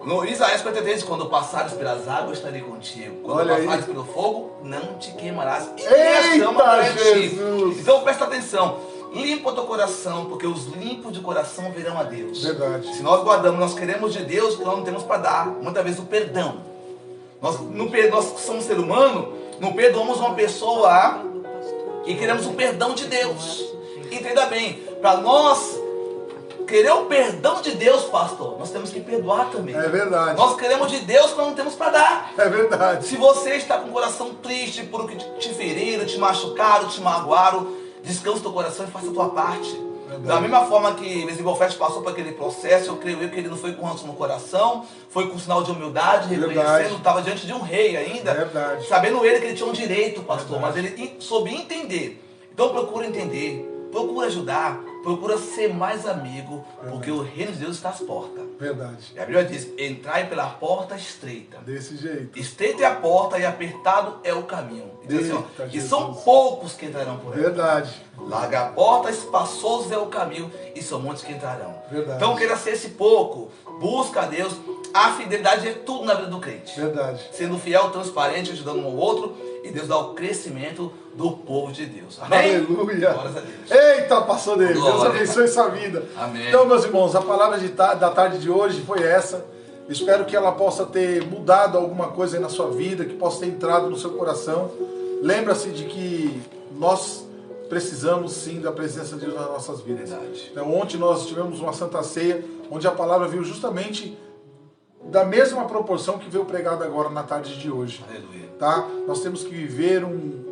No Isaías 43, quando passares pelas águas, estarei contigo. Quando passares pelo fogo, não te queimarás. Eita, Jesus! Então presta atenção. Limpa o teu coração, porque os limpos de coração verão a Deus. Verdade. Se nós guardamos, nós queremos de Deus o que nós não temos para dar. Muitas vezes o perdão. Nós somos ser humano, não perdoamos uma pessoa e queremos o perdão de Deus. Entenda bem, para nós querer o perdão de Deus, pastor, nós temos que perdoar também. É verdade. Nós queremos de Deus que nós não temos para dar. É verdade. Se você está com o coração triste por o que te feriram, te machucaram, te magoaram, descansa o teu coração e faça a tua parte. Da mesma forma que Mesibofete passou por aquele processo, eu creio que ele não foi com ranço no coração, foi com sinal de humildade, reconhecendo, estava diante de um rei ainda, sabendo ele que ele tinha um direito, pastor, mas ele soube entender. Então procura entender, procura ajudar, procura ser mais amigo, porque o reino de Deus está às portas. Verdade. E a Bíblia diz, entrai pela porta estreita. Desse jeito. Estreita é a porta e apertado é o caminho. E são poucos que entrarão por ela. Verdade. Larga a porta, espaçoso é o caminho, e são muitos que entrarão. Verdade. Então queira ser esse pouco, busca a Deus. A fidelidade é tudo na vida do crente. Verdade. Sendo fiel, transparente, ajudando um ao outro, e Deus dá o crescimento do povo de Deus. Amém? Aleluia. Glórias a Deus. Eita, pastor dele. Deus abençoe essa vida. Amém. Então, meus irmãos, a palavra da tarde de hoje foi essa. Espero que ela possa ter mudado alguma coisa aí na sua vida, que possa ter entrado no seu coração. Lembra-se de que nós precisamos sim da presença de Deus nas nossas vidas. Verdade. Então, ontem nós tivemos uma Santa Ceia, onde a palavra veio justamente da mesma proporção que veio pregada agora na tarde de hoje. Aleluia. Tá? Nós temos que viver um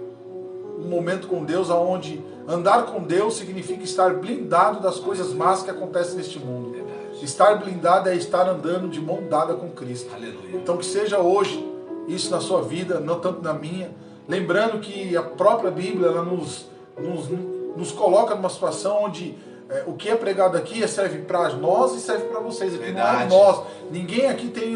momento com Deus, onde andar com Deus significa estar blindado das coisas más que acontecem neste mundo. Verdade. Estar blindado é estar andando de mão dada com Cristo. Aleluia. Então que seja hoje isso na sua vida, não tanto na minha. Lembrando que a própria Bíblia ela nos coloca numa situação onde o que é pregado aqui serve para nós e serve para vocês. Aqui não é nós. Ninguém aqui tem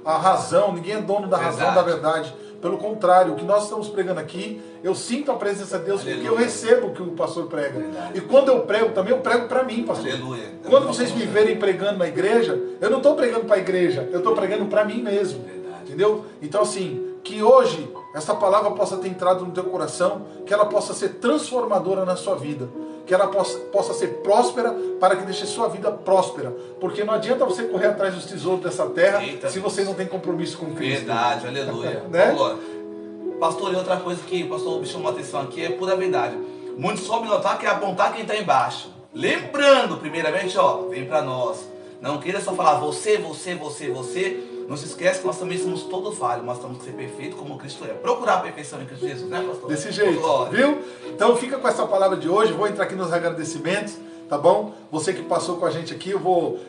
a razão, ninguém é dono da razão, da verdade. Pelo contrário, o que nós estamos pregando aqui, eu sinto a presença de Deus porque eu recebo o que o pastor prega. E quando eu prego também, eu prego para mim, pastor. Aleluia. Quando vocês me verem pregando na igreja, eu não estou pregando para a igreja, eu estou pregando para mim mesmo. Entendeu? Então assim, que hoje essa palavra possa ter entrado no teu coração, que ela possa ser transformadora na sua vida, que ela possa ser próspera para que deixe sua vida próspera, porque não adianta você correr atrás dos tesouros dessa terra se você não tem compromisso com Cristo. Verdade, aleluia. Né? Pastor, e outra coisa que o pastor me chamou a atenção aqui é pura verdade. Muitos soube notar que é apontar quem está embaixo. Lembrando, primeiramente, vem para nós. Não queira só falar você. Não se esquece que nós também somos todos falhos, mas temos que ser perfeitos como Cristo é. Procurar a perfeição em Cristo Jesus, né, pastor? Desse jeito, viu? Então fica com essa palavra de hoje, vou entrar aqui nos agradecimentos, tá bom? Você que passou com a gente aqui,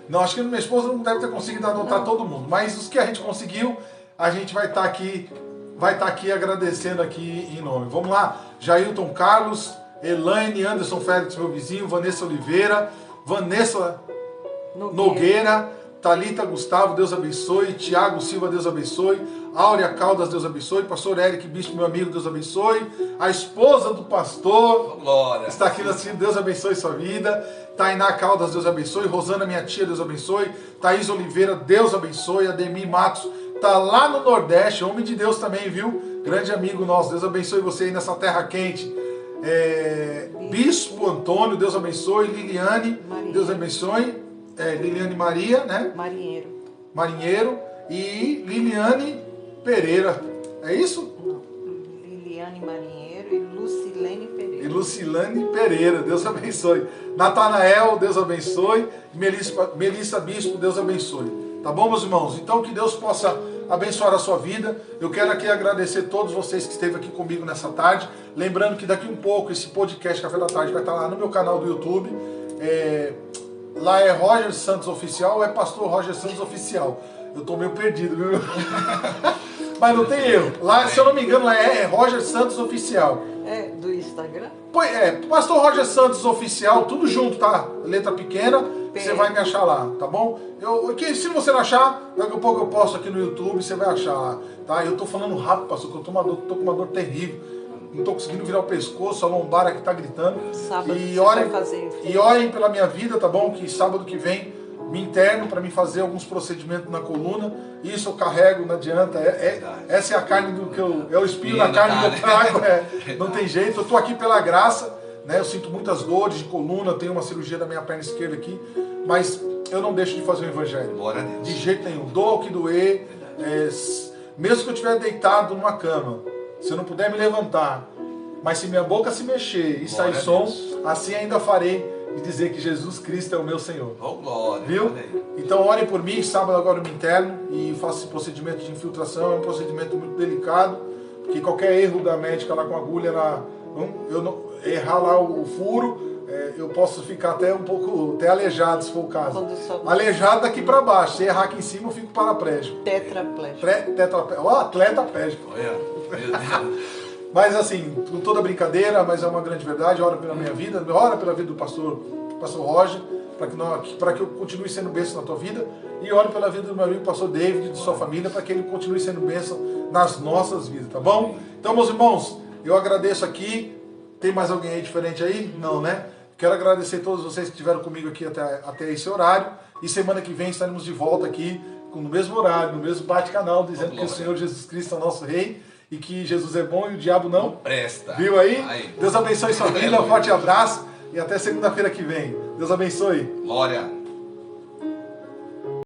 Não, acho que minha esposa não deve ter conseguido anotar todo mundo, mas os que a gente conseguiu, a gente vai estar aqui agradecendo aqui em nome. Vamos lá, Jailton Carlos, Elaine, Anderson Félix, meu vizinho, Vanessa Oliveira, Vanessa Nogueira, Thalita Gustavo, Deus abençoe. Tiago Silva, Deus abençoe. Áurea Caldas, Deus abençoe. Pastor Eric Bispo, meu amigo, Deus abençoe. A esposa do pastor está aqui assim, Deus abençoe sua vida. Tainá Caldas, Deus abençoe. Rosana, minha tia, Deus abençoe. Thaís Oliveira, Deus abençoe. Ademir Matos, está lá no Nordeste, homem de Deus também, viu? Grande amigo nosso, Deus abençoe você aí nessa terra quente. Bispo Antônio, Deus abençoe. Liliane, Maria. Deus abençoe. Liliane Maria, né? Marinheiro. E Liliane Pereira. É isso? Não. Liliane Marinheiro e Lucilene Pereira. E Lucilane Pereira, Deus abençoe. Natanael, Deus abençoe. Melissa Bispo, Deus abençoe. Tá bom, meus irmãos? Então que Deus possa abençoar a sua vida. Eu quero aqui agradecer a todos vocês que esteve aqui comigo nessa tarde. Lembrando que daqui um pouco esse podcast Café da Tarde vai estar lá no meu canal do YouTube. Lá é Roger Santos Oficial ou é Pastor Roger Santos Oficial? Eu tô meio perdido, viu? Mas não tem erro. Lá, se eu não me engano, lá é Roger Santos Oficial. É do Instagram? Pois Pastor Roger Santos Oficial, tudo junto, tá? Letra pequena, você vai me achar lá, tá bom? Se você não achar, daqui a pouco eu posto aqui no YouTube, você vai achar, tá? Eu tô falando rápido, pastor, que tô com uma dor terrível. Não estou conseguindo virar o pescoço, a lombar aqui está gritando. Sábado e orem pela minha vida, tá bom? Que sábado que vem me interno para me fazer alguns procedimentos na coluna. Isso eu carrego, não adianta. Essa é a carne do que é o espinho na carne que eu trago. Não tem jeito. Eu estou aqui pela graça, né? Eu sinto muitas dores de coluna, eu tenho uma cirurgia da minha perna esquerda aqui, mas eu não deixo de fazer o evangelho. Glória a Deus. De jeito nenhum. Doa o que doer. Mesmo que eu estiver deitado numa cama, se eu não puder me levantar, mas se minha boca se mexer e sair som, assim ainda farei de dizer que Jesus Cristo é o meu Senhor. Oh, glória. Viu? Então orem por mim, sábado agora eu me interno e faço esse procedimento de infiltração, é um procedimento muito delicado, porque qualquer erro da médica lá com a agulha, eu não errar lá o furo, eu posso ficar até um pouco, até aleijado se for o caso. Aleijado daqui para baixo, se errar aqui em cima eu fico paraplégico. Tetraplégico. Atleta-plégico. Mas assim, com toda brincadeira, mas é uma grande verdade, ora pela minha vida, ora pela vida do pastor Roger, para que eu continue sendo bênção na tua vida, e ore pela vida do meu amigo pastor David e de sua família, para que ele continue sendo bênção nas nossas vidas, tá bom? Então, meus irmãos, eu agradeço aqui. Tem mais alguém aí diferente aí? Não, né? Quero agradecer a todos vocês que estiveram comigo aqui até esse horário, e semana que vem estaremos de volta aqui, no mesmo horário, no mesmo bate-canal, dizendo que o Senhor Jesus Cristo é o nosso Rei, e que Jesus é bom e o diabo não presta. Viu aí? Deus abençoe sua vida, um forte abraço e até segunda-feira que vem. Deus abençoe. Glória.